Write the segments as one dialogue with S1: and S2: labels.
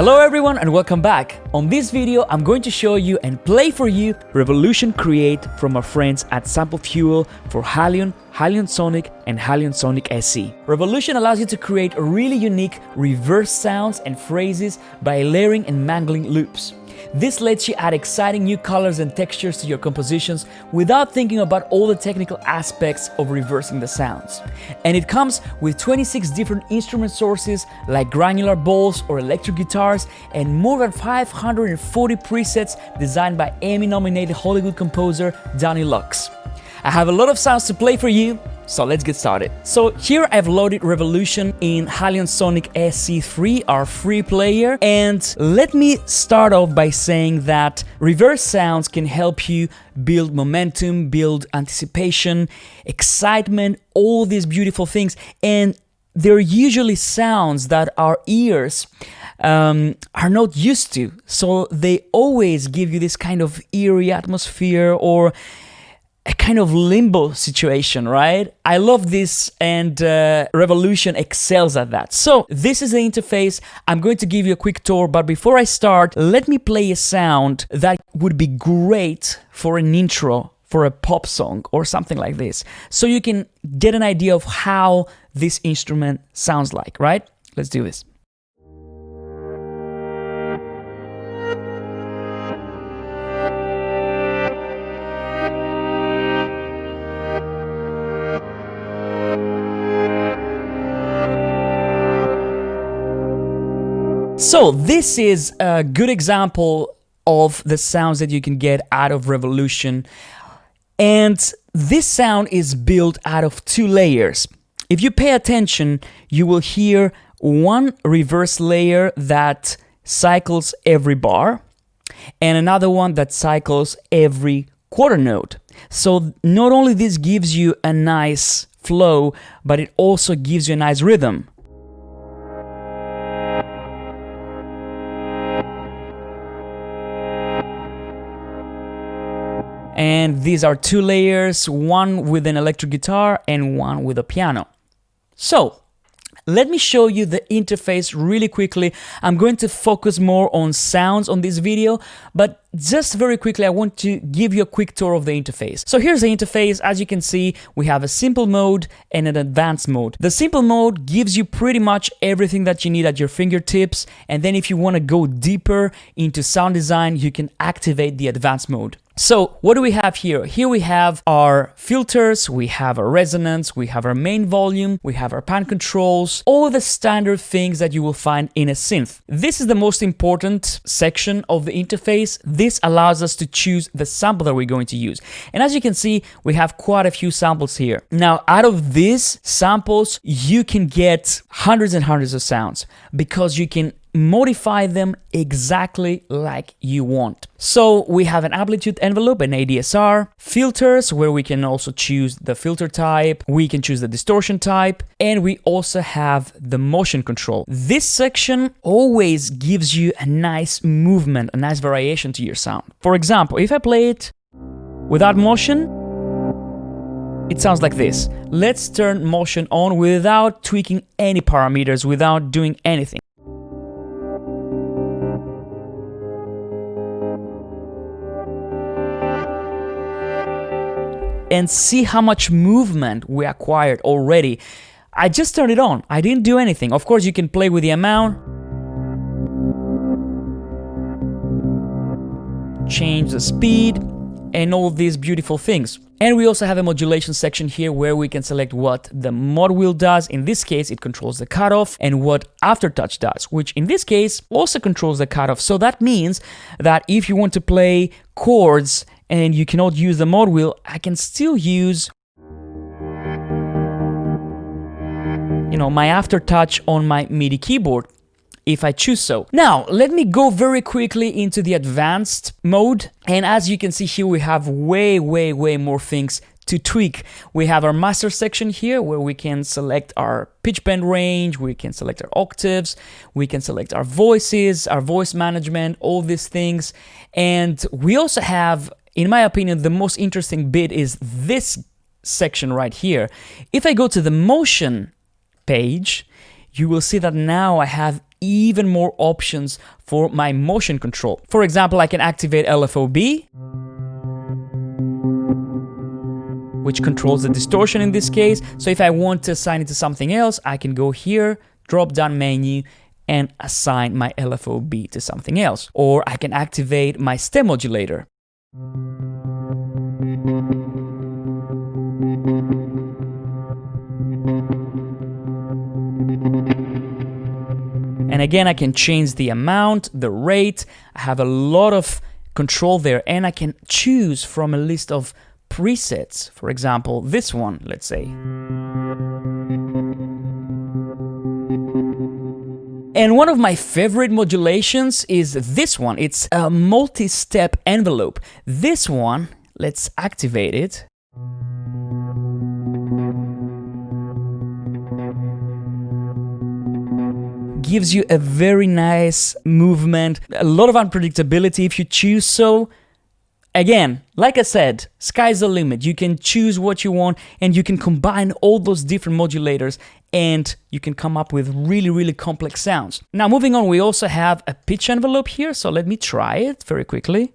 S1: Hello everyone and welcome back. On this video, I'm going to show you and play for you Revolution-Cre8 from our friends at Sample Fuel for HALion, HALion Sonic and HALion Sonic SE. Revolution allows you to create really unique reverse sounds and phrases by layering and mangling loops. This lets you add exciting new colors and textures to your compositions without thinking about all the technical aspects of reversing the sounds. And it comes with 26 different instrument sources like granular balls or electric guitars and more than 540 presets designed by Emmy-nominated Hollywood composer Danny Lux. I have a lot of sounds to play for you, so let's get started. So here I've loaded Revolution in HALion Sonic SC3, our free player, and let me start off by saying that reverse sounds can help you build momentum, build anticipation, excitement, all these beautiful things, and they're usually sounds that our ears are not used to, so they always give you this kind of eerie atmosphere or a kind of limbo situation, right? I love this, and Revolution excels at that. So this is the interface. I'm going to give you a quick tour, but before I start, let me play a sound that would be great for an intro for a pop song or something like this, so you can get an idea of how this instrument sounds like, right? Let's do this. So this is a good example of the sounds that you can get out of Revolution. And this sound is built out of two layers. If you pay attention, you will hear one reverse layer that cycles every bar and another one that cycles every quarter note. So not only this gives you a nice flow, but it also gives you a nice rhythm. And these are two layers, one with an electric guitar and one with a piano. So let me show you the interface really quickly. I'm going to focus more on sounds on this video, but just very quickly, I want to give you a quick tour of the interface. So here's the interface. As you can see, we have a simple mode and an advanced mode. The simple mode gives you pretty much everything that you need at your fingertips. And then if you want to go deeper into sound design, you can activate the advanced mode. So what do we have here? Here we have our filters, we have our resonance, we have our main volume, we have our pan controls, all the standard things that you will find in a synth. This is the most important section of the interface. This allows us to choose the sample that we're going to use. And as you can see, we have quite a few samples here. Now, out of these samples, you can get hundreds and hundreds of sounds because you can modify them exactly like you want. So we have an amplitude envelope, an ADSR, filters where we can also choose the filter type, we can choose the distortion type, and we also have the motion control. This section always gives you a nice movement, a nice variation to your sound. For example, if I play it without motion, it sounds like this. Let's turn motion on without tweaking any parameters, without doing anything. And see how much movement we acquired already. I just turned it on. I didn't do anything. Of course, you can play with the amount, change the speed, and all these beautiful things. And we also have a modulation section here where we can select what the mod wheel does. In this case, it controls the cutoff, and what aftertouch does, which in this case also controls the cutoff. So that means that if you want to play chords and you cannot use the mod wheel, I can still use, my aftertouch on my MIDI keyboard if I choose so. Now, let me go very quickly into the advanced mode. And as you can see here, we have way more things to tweak. We have our master section here where we can select our pitch bend range, we can select our octaves, we can select our voices, our voice management, all these things. And we also have, in my opinion, the most interesting bit is this section right here. If I go to the motion page, you will see that now I have even more options for my motion control. For example, I can activate LFOB, which controls the distortion in this case. So if I want to assign it to something else, I can go here, drop down menu, and assign my LFOB to something else. Or I can activate my stem modulator. And again, I can change the amount, the rate. I have a lot of control there, and I can choose from a list of presets. For example, this one, let's say. And one of my favorite modulations is this one. It's a multi-step envelope. This one, let's activate it. Gives you a very nice movement, a lot of unpredictability if you choose so. Again, like I said, sky's the limit. You can choose what you want, and you can combine all those different modulators, and you can come up with really, really complex sounds. Now, moving on, we also have a pitch envelope here, so let me try it very quickly.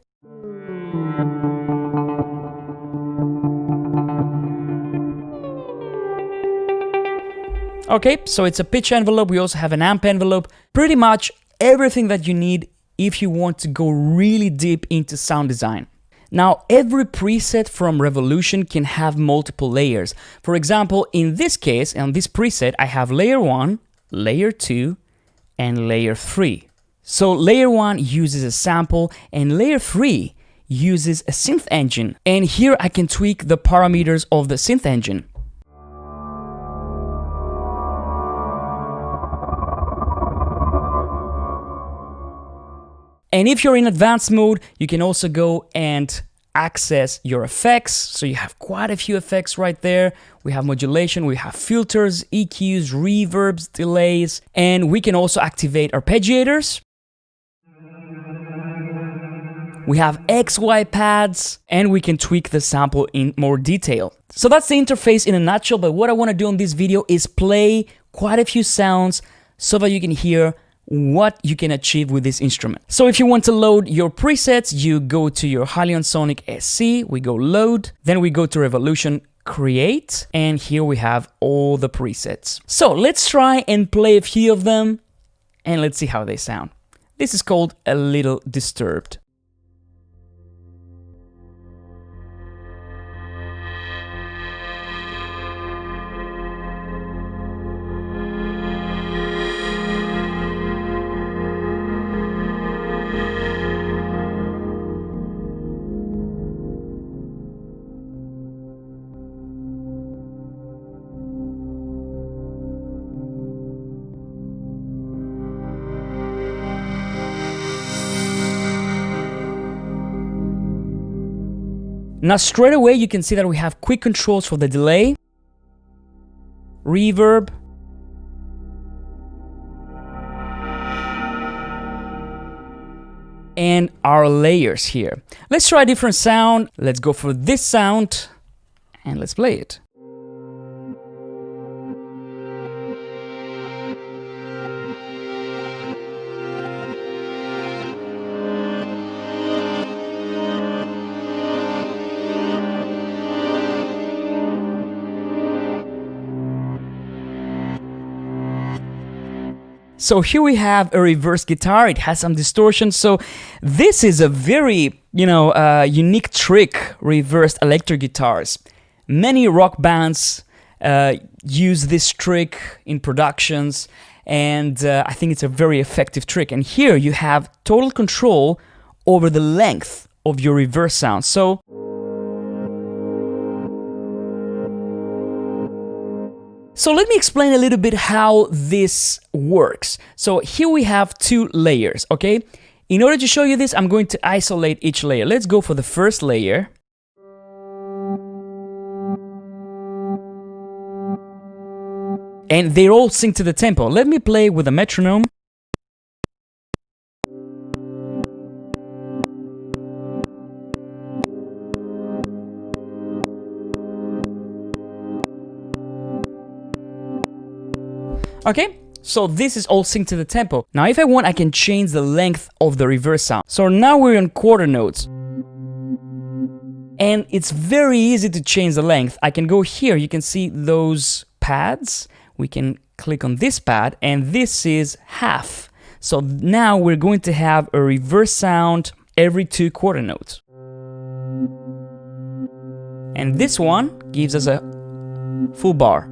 S1: Okay, so it's a pitch envelope. We also have an amp envelope. Pretty much everything that you need if you want to go really deep into sound design. Now, every preset from Revolution can have multiple layers. For example, in this case, on this preset, I have layer 1, layer 2, and layer 3. So layer 1 uses a sample, and layer 3 uses a synth engine. And here I can tweak the parameters of the synth engine. And if you're in advanced mode, you can also go and access your effects. So you have quite a few effects right there. We have modulation, we have filters, EQs, reverbs, delays, and we can also activate arpeggiators. We have XY pads, and we can tweak the sample in more detail. So that's the interface in a nutshell, but what I want to do on this video is play quite a few sounds so that you can hear what you can achieve with this instrument. So if you want to load your presets, you go to your HALion Sonic SC, we go load, then we go to Revolution-Cre8, and here we have all the presets. So let's try and play a few of them, and let's see how they sound. This is called A Little Disturbed. Now straight away you can see that we have quick controls for the delay, reverb, and our layers here. Let's try a different sound. Let's go for this sound and let's play it. So here we have a reverse guitar. It has some distortion. So this is a very, unique trick, reversed electric guitars. Many rock bands use this trick in productions, and I think it's a very effective trick. And here you have total control over the length of your reverse sound. So let me explain a little bit how this works. So here we have two layers, okay? In order to show you this, I'm going to isolate each layer. Let's go for the first layer. And they all sync to the tempo. Let me play with a metronome. Okay, So this is all synced to the tempo. Now if I want, I can change the length of the reverse sound. So now we're on quarter notes. And it's very easy to change the length. I can go here, you can see those pads. We can click on this pad, and this is half. So now we're going to have a reverse sound every 2 quarter notes. And this one gives us a full bar.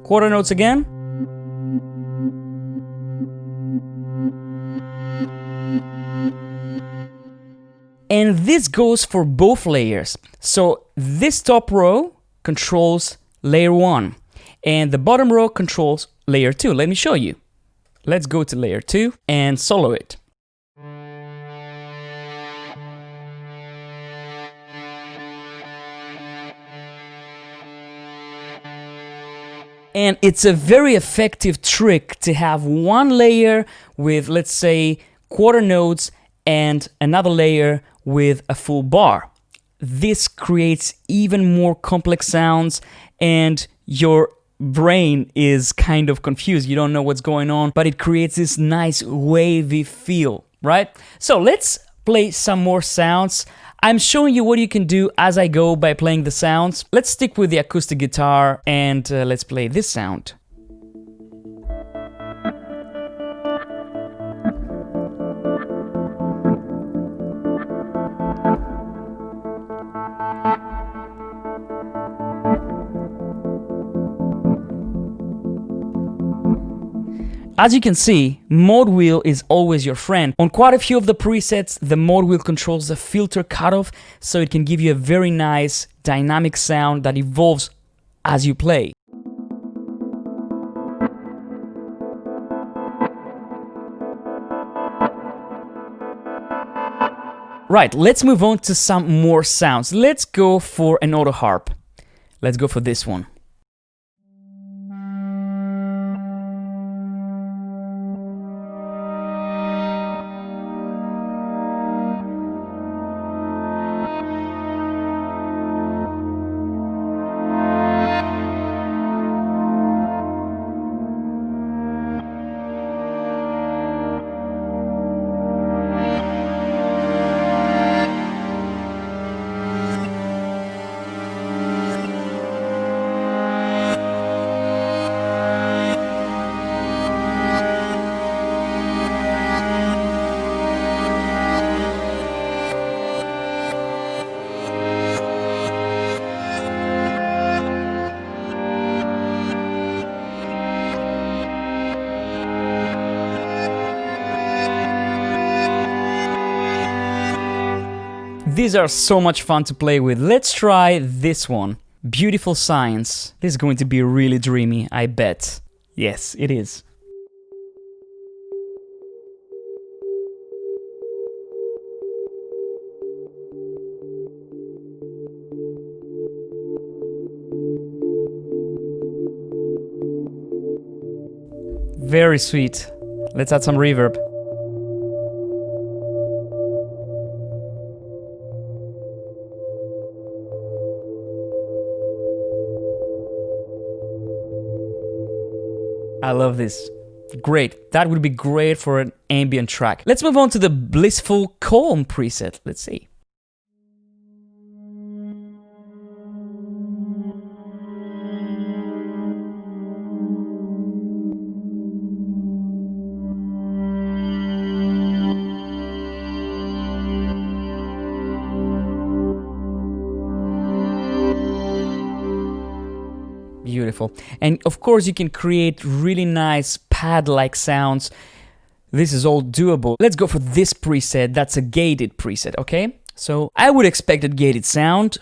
S1: Quarter notes again. And this goes for both layers. So this top row controls layer 1 and the bottom row controls layer 2. Let me show you. Let's go to layer 2 and solo it. And it's a very effective trick to have one layer with, let's say, quarter notes and another layer with a full bar. This creates even more complex sounds and your brain is kind of confused. You don't know what's going on, but it creates this nice wavy feel, right? So let's play some more sounds. I'm showing you what you can do as I go by playing the sounds. Let's stick with the acoustic guitar and let's play this sound. As you can see, mode wheel is always your friend. On quite a few of the presets, the mode wheel controls the filter cutoff, so it can give you a very nice dynamic sound that evolves as you play. Right, let's move on to some more sounds. Let's go for an auto harp. Let's go for this one. These are so much fun to play with. Let's try this one. Beautiful Science. This is going to be really dreamy, I bet. Yes, it is. Very sweet. Let's add some reverb. I love this. Great. That would be great for an ambient track. Let's move on to the Blissful Calm preset. Let's see. Beautiful. And of course you can create really nice pad-like sounds. This is all doable. Let's go for this preset. That's a gated preset, okay? So I would expect a gated sound.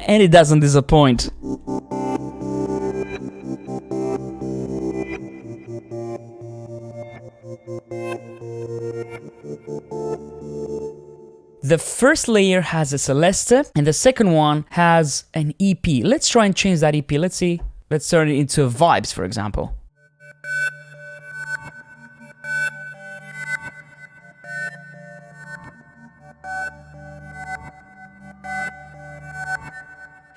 S1: And it doesn't disappoint. The first layer has a Celeste, and the second one has an EP. Let's try and change that EP. Let's see. Let's turn it into vibes, for example.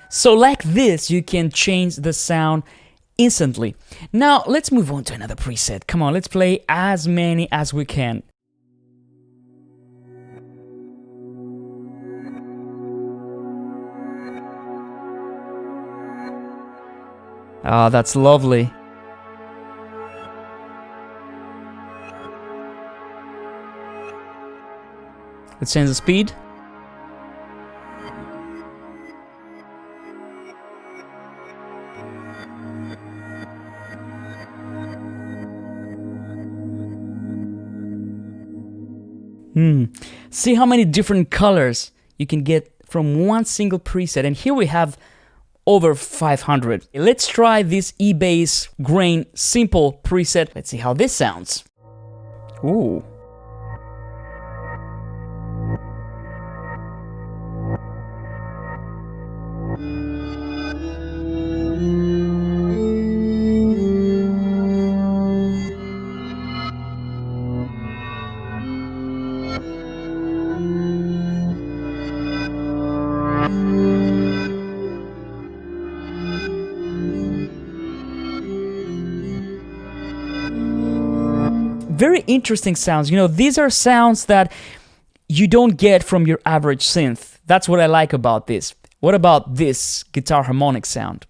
S1: So like this, you can change the sound instantly. Now, let's move on to another preset. Come on, let's play as many as we can. Ah, that's lovely. Let's change the speed. See how many different colors you can get from one single preset. And here we have over 500. Let's try this E-Bass grain simple preset. Let's see how this sounds. Ooh. Very interesting sounds. You know, these are sounds that you don't get from your average synth. That's what I like about this. What about this guitar harmonic sound?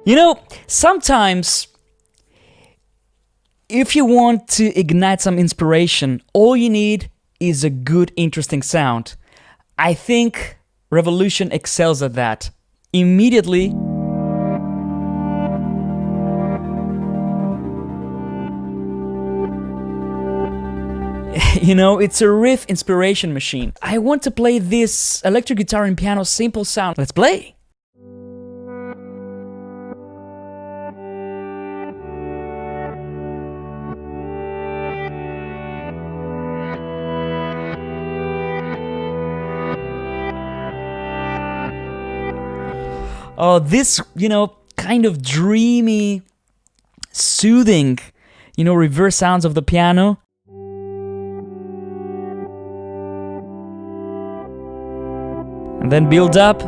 S1: You know, sometimes if you want to ignite some inspiration, all you need is a good, interesting sound. I think Revolution excels at that. Immediately, you know, it's a riff inspiration machine. I want to play this electric guitar and piano simple sound. Let's play. Oh, this, you know, kind of dreamy, soothing, you know, reverse sounds of the piano. And then build up.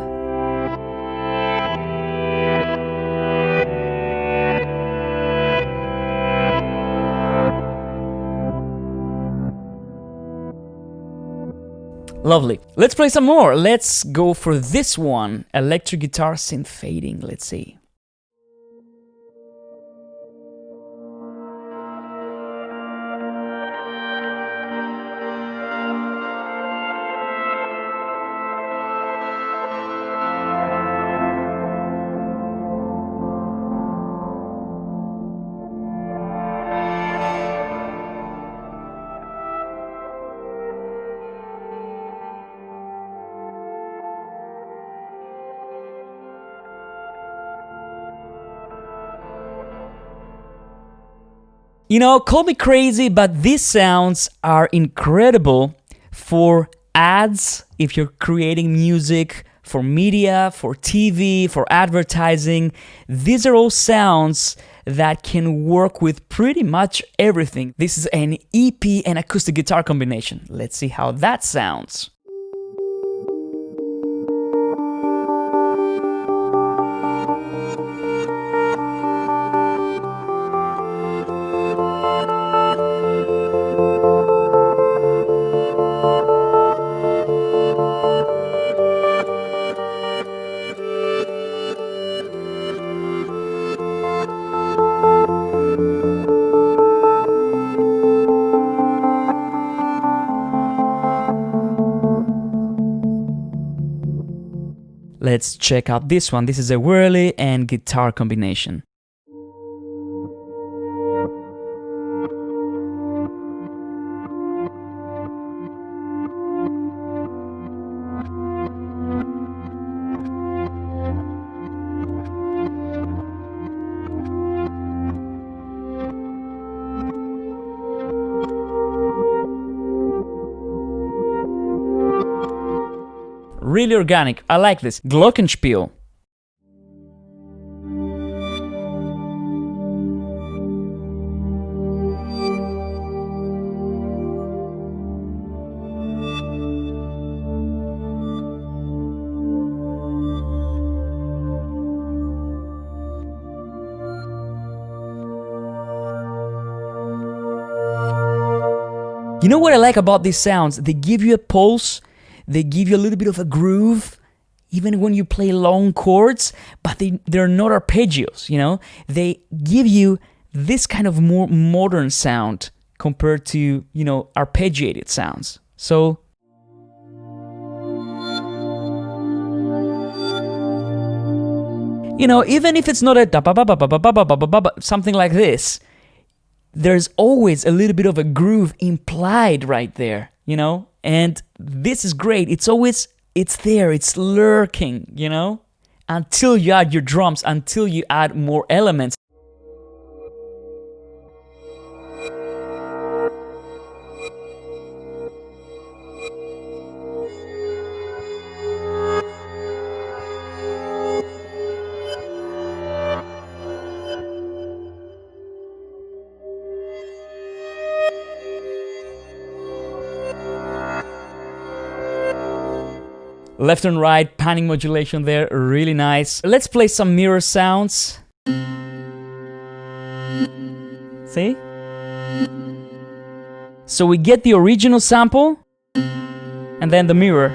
S1: Lovely. Let's play some more. Let's go for this one. Electric guitar synth fading. Let's see. You know, call me crazy, but these sounds are incredible for ads, if you're creating music, for media, for TV, for advertising. These are all sounds that can work with pretty much everything. This is an EP and acoustic guitar combination. Let's see how that sounds. Let's check out this one. This is a whirly and guitar combination. really organic. I like this. Glockenspiel. You know what I like about these sounds? They give you a pulse, they give you a little bit of a groove, even when you play long chords, but they're not arpeggios, you know? They give you this kind of more modern sound compared to, you know, arpeggiated sounds. So, you know, even if it's not a something like this, there's always a little bit of a groove implied right there, you know? And this is great. It's there, it's lurking, you know? Until you add your drums, until you add more elements. Left and right, panning modulation there, really nice. Let's play some mirror sounds. See? So we get the original sample, and then the mirror.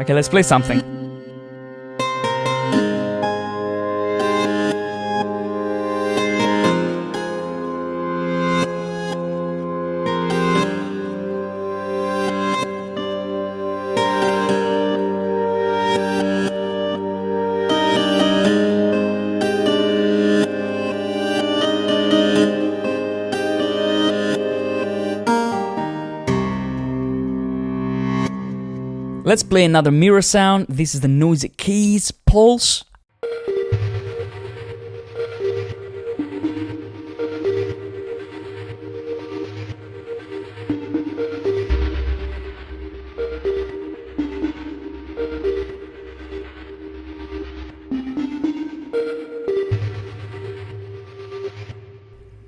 S1: Okay, let's play something. Let's play another mirror sound. This is the Noisy Keys Pulse.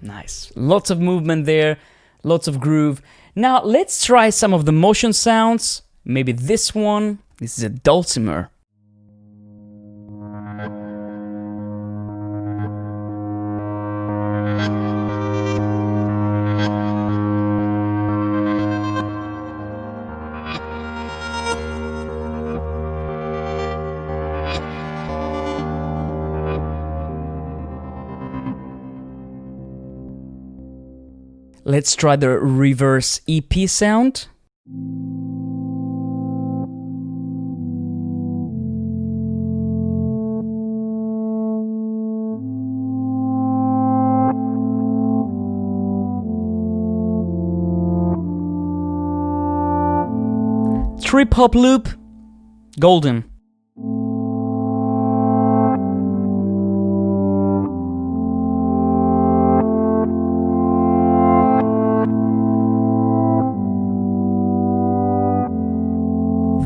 S1: Nice. Lots of movement there, lots of groove. Now let's try some of the motion sounds. Maybe this one. This is a dulcimer. Let's try the reverse EP sound. Trip hop loop, golden.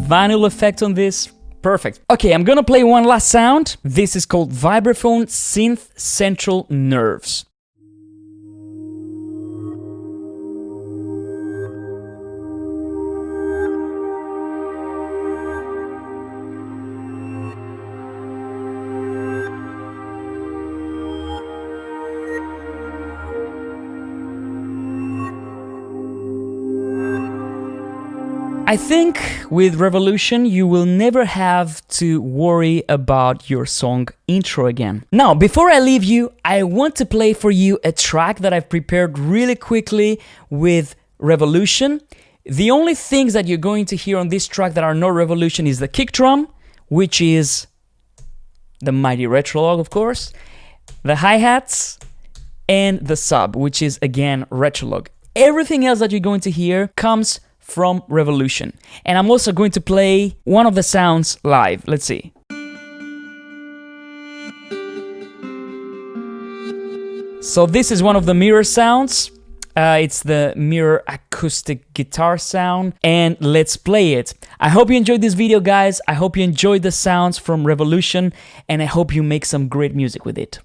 S1: Vinyl effect on this, perfect. Okay, I'm gonna play one last sound. This is called Vibraphone Synth Central Nerves. I think with Revolution you will never have to worry about your song intro again. Now, before I leave you, I want to play for you a track that I've prepared really quickly with Revolution. The only things that you're going to hear on this track that are not Revolution is the kick drum, which is the mighty Retrolog, of course, the hi-hats, and the sub, which is again Retrolog. Everything else that you're going to hear comes from Revolution. And I'm also going to play one of the sounds live. Let's see. So this is one of the mirror sounds. It's the mirror acoustic guitar sound, and let's play it. I hope you enjoyed this video, guys. I hope you enjoyed the sounds from Revolution, and I hope you make some great music with it.